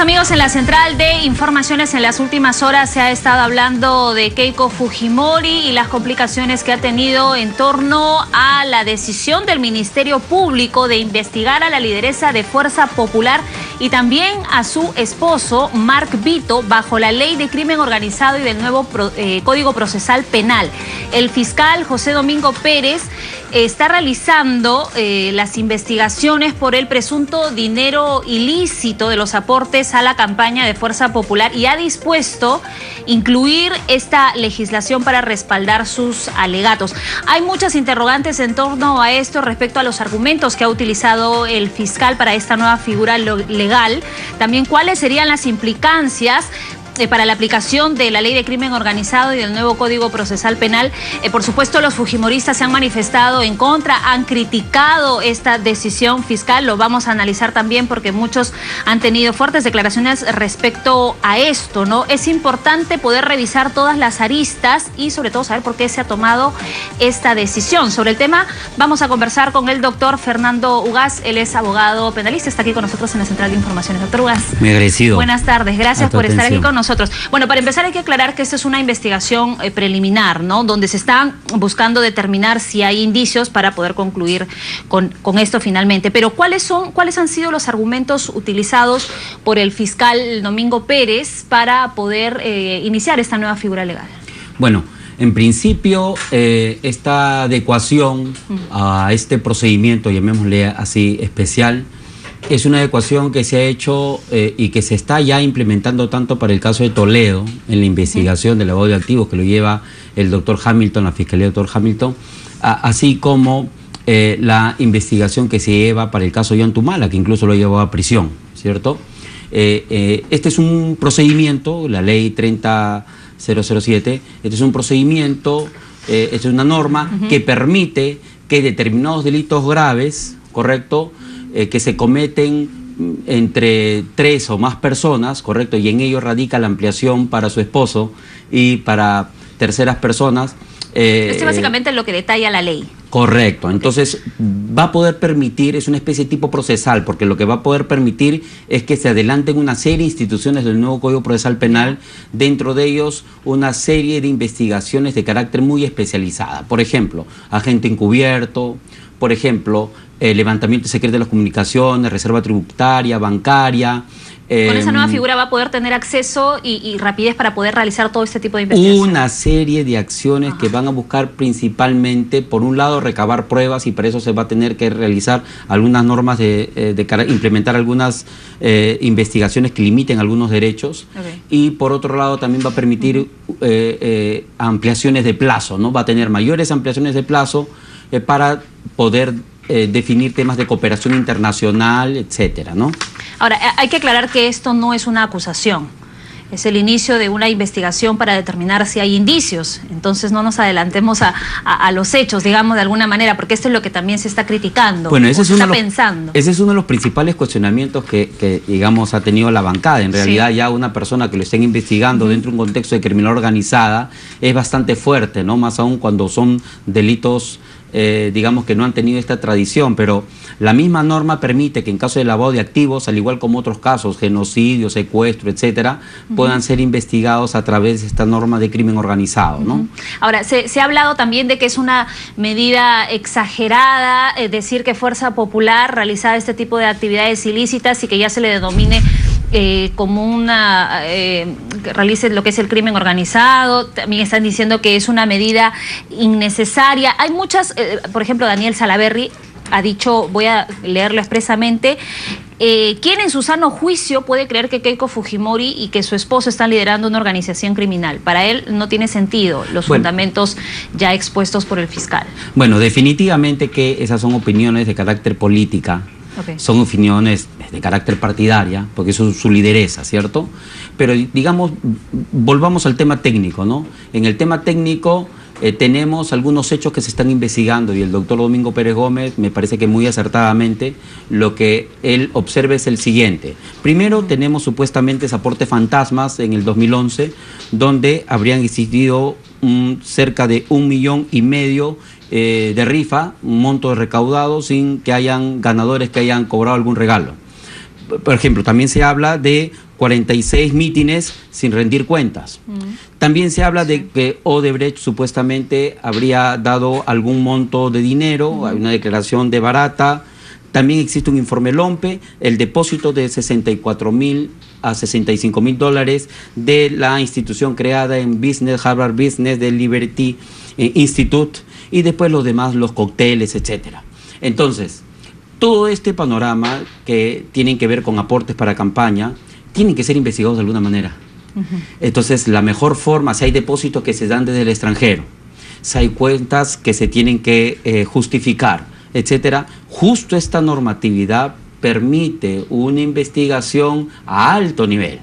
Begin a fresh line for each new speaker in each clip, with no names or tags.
amigos, en la central de informaciones en las últimas horas se ha estado hablando de Keiko Fujimori y las complicaciones que ha tenido en torno a la decisión del Ministerio Público de investigar a la lideresa de Fuerza Popular y también a su esposo, Mark Vito, bajo la Ley de Crimen Organizado y del nuevo Código Procesal Penal. El fiscal José Domingo Pérez está realizando las investigaciones por el presunto dinero ilícito de los aportes a la campaña de Fuerza Popular y ha dispuesto incluir esta legislación para respaldar sus alegatos. Hay muchas interrogantes en torno a esto respecto a los argumentos que ha utilizado el fiscal para esta nueva figura legal. También cuáles serían las implicancias para la aplicación de la Ley de Crimen Organizado y del nuevo Código Procesal Penal. Por supuesto, los fujimoristas se han manifestado en contra, han criticado esta decisión fiscal. Lo vamos a analizar también porque muchos han tenido fuertes declaraciones respecto a esto, ¿no? Es importante poder revisar todas las aristas y sobre todo saber por qué se ha tomado esta decisión. Sobre el tema vamos a conversar con el doctor Fernando Ugaz. Él es abogado penalista, está aquí con nosotros en la Central de Informaciones. Doctor Ugaz.
Muy agradecido.
Buenas tardes, gracias por estar aquí con nosotros. Bueno, para empezar hay que aclarar que esta es una investigación preliminar, ¿no? Donde se está buscando determinar si hay indicios para poder concluir con esto finalmente. Pero ¿cuáles han sido los argumentos utilizados por el fiscal Domingo Pérez para poder iniciar esta nueva figura legal?
Bueno, en principio esta adecuación a este procedimiento, llamémosle así, especial, es una adecuación que se ha hecho y que se está ya implementando tanto para el caso de Toledo, en la investigación del lavado de activos que lo lleva el doctor Hamilton, la Fiscalía del doctor Hamilton, así como la investigación que se lleva para el caso de Ollantumala, que incluso lo llevó a prisión, ¿cierto? Este es un procedimiento, la ley 30007, este es un procedimiento, es una norma que permite que determinados delitos graves, ¿correcto?, que se cometen entre 3 o más personas, ¿correcto? Y en ello radica la ampliación para su esposo y para terceras personas.
Esto básicamente es lo que detalla la ley.
Correcto. Entonces va a poder permitir, es una especie de tipo procesal, porque lo que va a poder permitir es que se adelanten una serie de instituciones del nuevo Código Procesal Penal, dentro de ellos una serie de investigaciones de carácter muy especializada. Por ejemplo, agente encubierto, por ejemplo, levantamiento secreto de las comunicaciones, reserva tributaria, bancaria.
Con esa nueva figura va a poder tener acceso y rapidez para poder realizar todo este tipo de investigaciones.
Una serie de acciones que van a buscar principalmente, por un lado, recabar pruebas, y para eso se va a tener que realizar algunas normas implementar algunas investigaciones que limiten algunos derechos. Y por otro lado también va a permitir ampliaciones de plazo, ¿no? Va a tener mayores ampliaciones de plazo para poder definir temas de cooperación internacional, etcétera, ¿no?
Ahora, hay que aclarar que esto no es una acusación, es el inicio de una investigación para determinar si hay indicios. Entonces no nos adelantemos a los hechos, digamos, de alguna manera, porque esto es lo que también se está criticando.
Bueno, ese
ese es
uno de los principales cuestionamientos que digamos, ha tenido la bancada. En realidad ya una persona que lo estén investigando dentro de un contexto de criminalidad organizada es bastante fuerte, ¿no? Más aún cuando son delitos digamos que no han tenido esta tradición, pero la misma norma permite que en caso de lavado de activos, al igual como otros casos, genocidio, secuestro, etcétera, puedan ser investigados a través de esta norma de crimen organizado, ¿no?
Ahora, se ha hablado también de que es una medida exagerada decir que Fuerza Popular realizaba este tipo de actividades ilícitas y que ya se le denomine como una que realice lo que es el crimen organizado. También están diciendo que es una medida innecesaria. Hay muchas, por ejemplo, Daniel Salaverry ha dicho, voy a leerlo expresamente, ¿quién en su sano juicio puede creer que Keiko Fujimori y que su esposo están liderando una organización criminal? Para él no tiene sentido los fundamentos ya expuestos por el fiscal. Bueno,
definitivamente que esas son opiniones de carácter política. Son opiniones de carácter partidaria, porque eso es su lideresa, ¿cierto? Pero digamos, volvamos al tema técnico, ¿no? En el tema técnico tenemos algunos hechos que se están investigando y el doctor Domingo Pérez Gómez, me parece que muy acertadamente, lo que él observa es el siguiente. Primero, tenemos supuestamente aportes fantasmas en el 2011, donde habrían existido cerca de 1,5 millones de rifa, un monto recaudado sin que hayan ganadores que hayan cobrado algún regalo. Por ejemplo, también se habla de 46 mítines sin rendir cuentas. También se habla de que Odebrecht supuestamente habría dado algún monto de dinero, hay una declaración de barata. También existe un informe LOMPE, el depósito de 64.000 a 65.000 dólares de la institución creada en Harvard Business de Liberty Institute, y después los demás, los cócteles, etcétera. Entonces, todo este panorama que tienen que ver con aportes para campaña, tienen que ser investigados de alguna manera. Entonces, la mejor forma, si hay depósitos que se dan desde el extranjero, si hay cuentas que se tienen que justificar, etcétera, justo esta normatividad permite una investigación a alto nivel.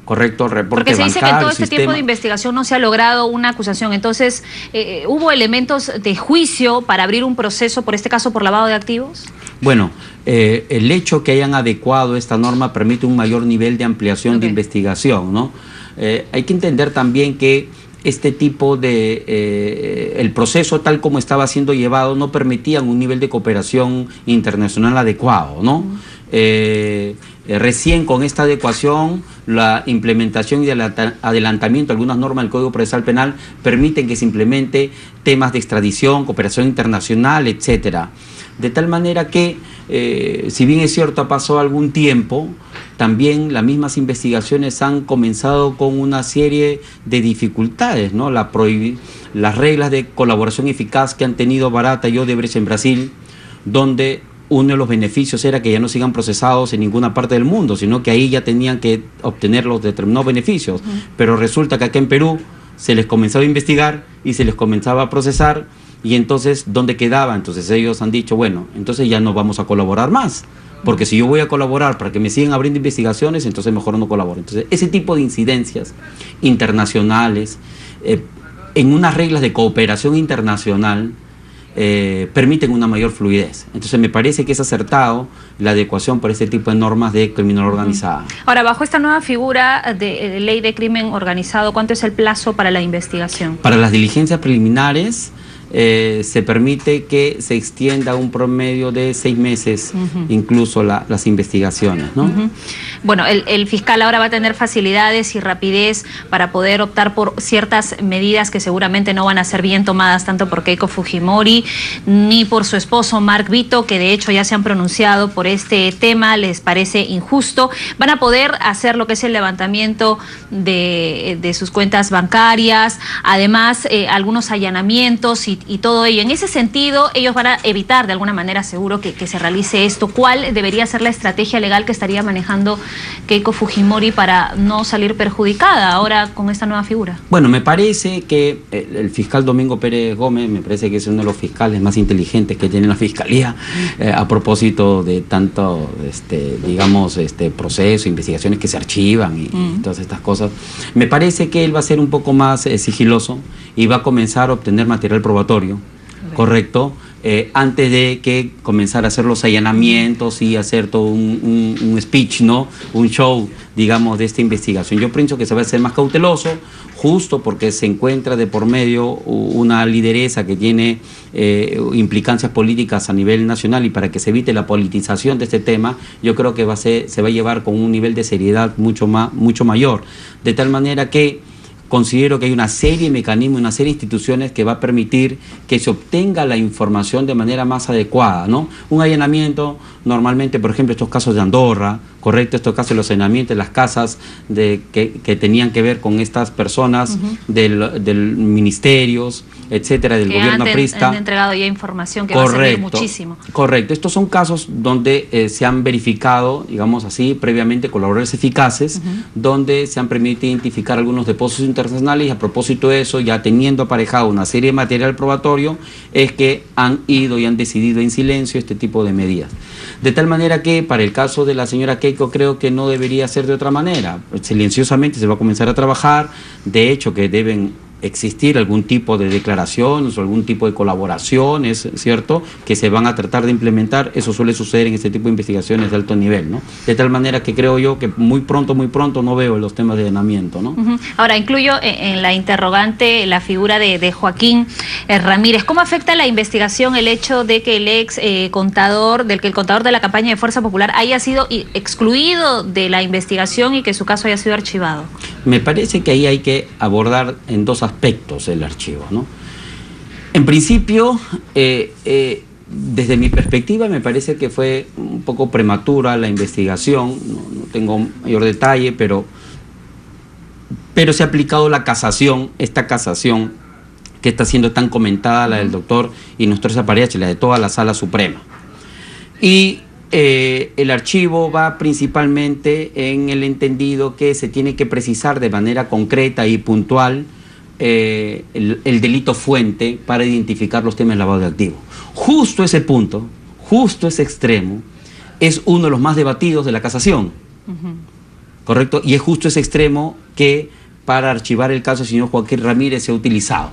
Correcto, reporte
porque se dice
bancario,
que en todo este tiempo de investigación no se ha logrado una acusación. Entonces, ¿hubo elementos de juicio para abrir un proceso, por este caso, por lavado de activos?
Bueno, el hecho que hayan adecuado esta norma permite un mayor nivel de ampliación de investigación, ¿no? Hay que entender también que este tipo de, el proceso tal como estaba siendo llevado no permitía un nivel de cooperación internacional adecuado, ¿no? Recién con esta adecuación, la implementación y el adelantamiento de algunas normas del Código Procesal Penal permiten que se implemente temas de extradición, cooperación internacional, etcétera. De tal manera que, si bien es cierto, ha pasado algún tiempo, también las mismas investigaciones han comenzado con una serie de dificultades, ¿no? Las reglas de colaboración eficaz que han tenido Barata y Odebrecht en Brasil, donde uno de los beneficios era que ya no sigan procesados en ninguna parte del mundo, sino que ahí ya tenían que obtener los determinados beneficios. Pero resulta que acá en Perú se les comenzaba a investigar y se les comenzaba a procesar, y entonces, ¿dónde quedaba? Entonces ellos han dicho, bueno, entonces ya no vamos a colaborar más, porque si yo voy a colaborar para que me sigan abriendo investigaciones, entonces mejor no colaboro. Entonces, ese tipo de incidencias internacionales, en unas reglas de cooperación internacional, permiten una mayor fluidez. Entonces me parece que es acertado la adecuación por este tipo de normas de criminalidad organizada.
Ahora, bajo esta nueva figura de ley de crimen organizado, ¿cuánto es el plazo para la investigación?
Para las diligencias preliminares se permite que se extienda un promedio de 6 meses, incluso las investigaciones, ¿no?
Bueno, el fiscal ahora va a tener facilidades y rapidez para poder optar por ciertas medidas que seguramente no van a ser bien tomadas tanto por Keiko Fujimori ni por su esposo Mark Vito, que de hecho ya se han pronunciado por este tema, les parece injusto. Van a poder hacer lo que es el levantamiento de sus cuentas bancarias, además algunos allanamientos y todo ello. En ese sentido, ellos van a evitar de alguna manera, seguro, que se realice esto. ¿Cuál debería ser la estrategia legal que estaría manejando Keiko Fujimori para no salir perjudicada ahora con esta nueva figura? Bueno, me parece que el fiscal Domingo Pérez Gómez, me parece que es uno de los fiscales más inteligentes que tiene la Fiscalía, a propósito de tanto, digamos, proceso, investigaciones que se archivan y todas estas cosas. Me parece que él va a ser un poco más sigiloso y va a comenzar a obtener material probatorio, correcto, antes de que comenzar a hacer los allanamientos y hacer todo un speech, ¿no? Un show, digamos, de esta investigación. Yo pienso que se va a ser más cauteloso, justo porque se encuentra de por medio una lideresa que tiene implicancias políticas a nivel nacional, y para que se evite la politización de este tema, yo creo que se va a llevar con un nivel de seriedad mucho mayor, de tal manera que considero que hay una serie de mecanismos, una serie de instituciones que va a permitir que se obtenga la información de manera más adecuada, ¿no? Un allanamiento, normalmente, por ejemplo, estos casos de Andorra, correcto, estos casos de los allanamientos de las casas que tenían que ver con estas personas del ministerios, etcétera, del gobierno aprista. Han entregado ya información que va a servir muchísimo. Correcto, estos son casos donde se han verificado, digamos así, previamente colaboradores eficaces, donde se han permitido identificar algunos depósitos internacionales, y a propósito de eso, ya teniendo aparejado una serie de material probatorio, es que han ido y han decidido en silencio este tipo de medidas. De tal manera que para el caso de la señora Keiko creo que no debería ser de otra manera. Silenciosamente se va a comenzar a trabajar, de hecho que deben
existir algún tipo de declaraciones o algún tipo de colaboraciones, ¿cierto?, que se van a tratar de implementar. Eso suele suceder en este tipo de investigaciones de alto nivel, ¿no? De tal manera que creo yo que muy pronto no veo los temas de allanamiento, ¿no?
Ahora, incluyo en la interrogante la figura de Joaquín Ramírez. ¿Cómo afecta la investigación el hecho de que el contador de la campaña de Fuerza Popular haya sido excluido de la investigación y que su caso haya sido archivado?
Me parece que ahí hay que abordar en dos aspectos el archivo, ¿no? En principio, desde mi perspectiva, me parece que fue un poco prematura la investigación, no tengo mayor detalle, pero se ha aplicado la casación, esta casación que está siendo tan comentada, la del doctor Inostroza Zapareachi, la de toda la Sala Suprema. Y el archivo va principalmente en el entendido que se tiene que precisar de manera concreta y puntual el delito fuente para identificar los temas de lavado de activos. Justo ese punto, justo ese extremo, es uno de los más debatidos de la casación, ¿correcto? Y es justo ese extremo que para archivar el caso del señor Joaquín Ramírez se ha utilizado.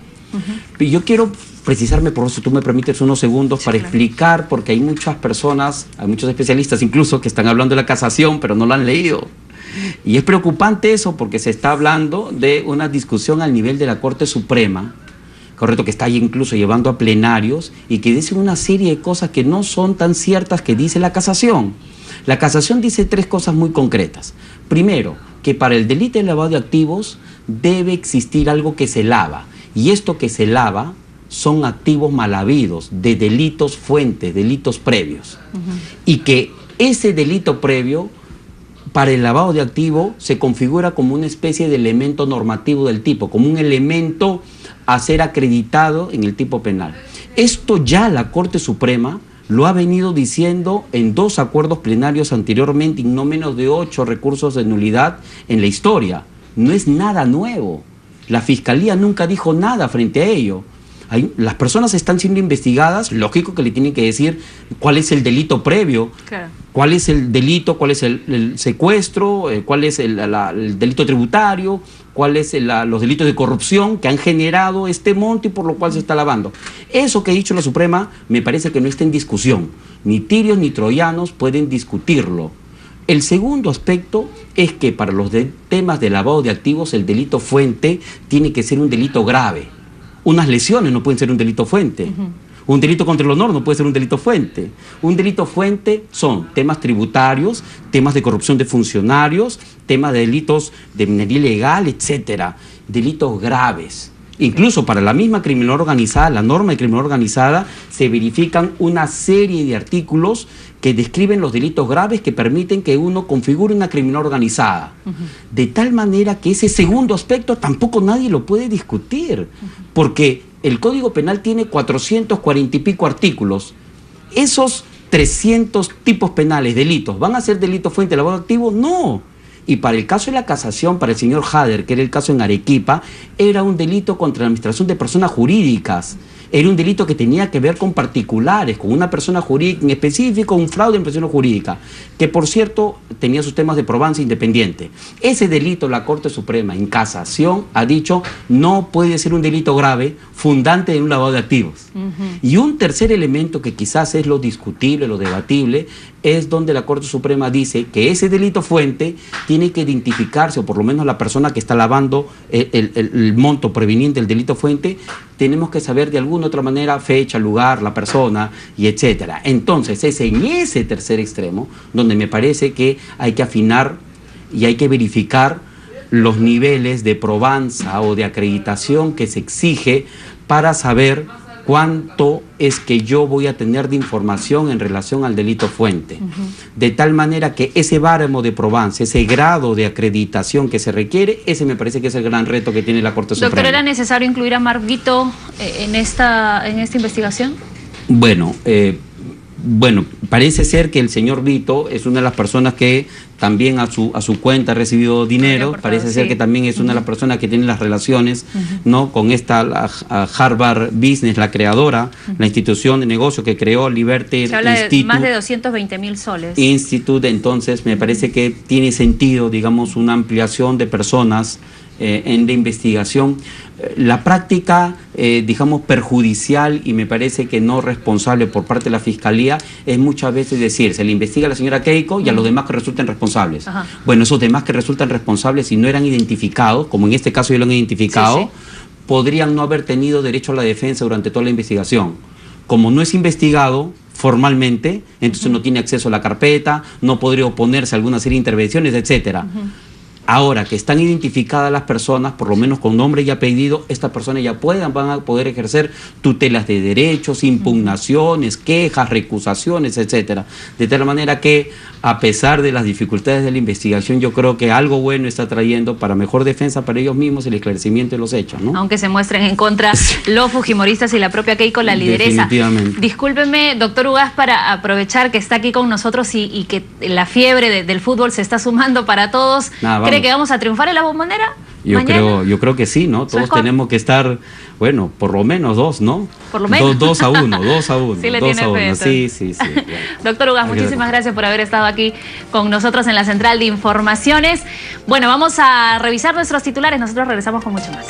Y yo quiero precisarme, por eso tú me permites unos segundos, sí, para explicar, porque hay muchas personas, hay muchos especialistas incluso que están hablando de la casación, pero no lo han leído. Y es preocupante eso, porque se está hablando de una discusión al nivel de la Corte Suprema, correcto, que está ahí incluso llevando a plenarios y que dicen una serie de cosas que no son tan ciertas que dice la casación. La casación dice tres cosas muy concretas. Primero, que para el delito de lavado de activos debe existir algo que se lava. Y esto que se lava son activos mal habidos, de delitos fuentes, delitos previos. Y que ese delito previo, para el lavado de activo, se configura como una especie de elemento normativo del tipo, como un elemento a ser acreditado en el tipo penal. Esto ya la Corte Suprema lo ha venido diciendo en 2 acuerdos plenarios anteriormente y no menos de 8 recursos de nulidad en la historia. No es nada nuevo. La Fiscalía nunca dijo nada frente a ello. Las personas están siendo investigadas, lógico que le tienen que decir cuál es el delito previo, claro, cuál es el delito, cuál es el secuestro, cuál es el delito tributario, cuáles los delitos de corrupción que han generado este monto y por lo cual se está lavando. Eso que ha dicho la Suprema me parece que no está en discusión. Ni tirios ni troyanos pueden discutirlo. El segundo aspecto es que para los temas de lavado de activos el delito fuente tiene que ser un delito grave. Unas lesiones no pueden ser un delito fuente. Un delito contra el honor no puede ser un delito fuente. Un delito fuente son temas tributarios, temas de corrupción de funcionarios, temas de delitos de minería ilegal, etcétera. Delitos graves. Incluso para la misma criminalidad organizada, la norma de criminalidad organizada, se verifican una serie de artículos que describen los delitos graves que permiten que uno configure una criminalidad organizada. De tal manera que ese segundo aspecto tampoco nadie lo puede discutir, porque el Código Penal tiene 440 y pico artículos. Esos 300 tipos penales, delitos, ¿van a ser delitos fuente de lavado de activos? No. Y para el caso de la casación, para el señor Hader, que era el caso en Arequipa, era un delito contra la administración de personas jurídicas. Era un delito que tenía que ver con particulares, con una persona jurídica, en específico un fraude en persona jurídica, que por cierto tenía sus temas de probancia independiente. Ese delito la Corte Suprema en casación ha dicho no puede ser un delito grave fundante de un lavado de activos. Y un tercer elemento que quizás es lo discutible, lo debatible, es donde la Corte Suprema dice que ese delito fuente tiene que identificarse, o por lo menos la persona que está lavando el monto preveniente del delito fuente, tenemos que saber de alguna otra manera fecha, lugar, la persona y etcétera. Entonces es en ese tercer extremo donde me parece que hay que afinar y hay que verificar los niveles de probanza o de acreditación que se exige para saber cuánto es que yo voy a tener de información en relación al delito fuente. De tal manera que ese baremo de probanza, ese grado de acreditación que se requiere, ese me parece que es el gran reto que tiene la Corte Suprema.
Doctor, ¿era necesario incluir a Marguito en esta investigación?
Bueno, parece ser que el señor Vito es una de las personas que también a su cuenta ha recibido dinero, parece ser que también es una de las personas que tiene las relaciones ¿no? con esta Harvard Business, la creadora, la institución de negocio que creó Liberty Institute.
Se habla de más de 220.000 soles.
Institute, entonces me parece que tiene sentido, digamos, una ampliación de personas en la investigación. La práctica, digamos, perjudicial y me parece que no responsable por parte de la Fiscalía es muchas veces decir, se le investiga a la señora Keiko y a los demás que resulten responsables.
Ajá.
Bueno, esos demás que resultan responsables, si no eran identificados, como en este caso ya lo han identificado, sí, podrían no haber tenido derecho a la defensa durante toda la investigación. Como no es investigado formalmente, entonces no tiene acceso a la carpeta, no podría oponerse a alguna serie de intervenciones, etcétera. Ahora que están identificadas las personas, por lo menos con nombre y apellido, estas personas ya van a poder ejercer tutelas de derechos, impugnaciones, quejas, recusaciones, etcétera. De tal manera que, a pesar de las dificultades de la investigación, yo creo que algo bueno está trayendo para mejor defensa para ellos mismos el esclarecimiento de los hechos, ¿no? Aunque se muestren en contra los fujimoristas y la propia Keiko, la lideresa. Definitivamente. Discúlpeme, doctor Ugaz, para aprovechar que está aquí con nosotros y que la fiebre del fútbol se está sumando para todos. ¿Cree que vamos a triunfar en la Bombonera? Yo creo que sí, ¿no? Todos tenemos que estar, bueno, por lo menos 2, ¿no? Por lo menos. 2-1. Sí le tiene fe. Sí. Bueno. Doctor Ugaz, muchísimas gracias por haber estado aquí con nosotros en la Central de Informaciones. Bueno, vamos a revisar nuestros titulares. Nosotros regresamos con mucho más.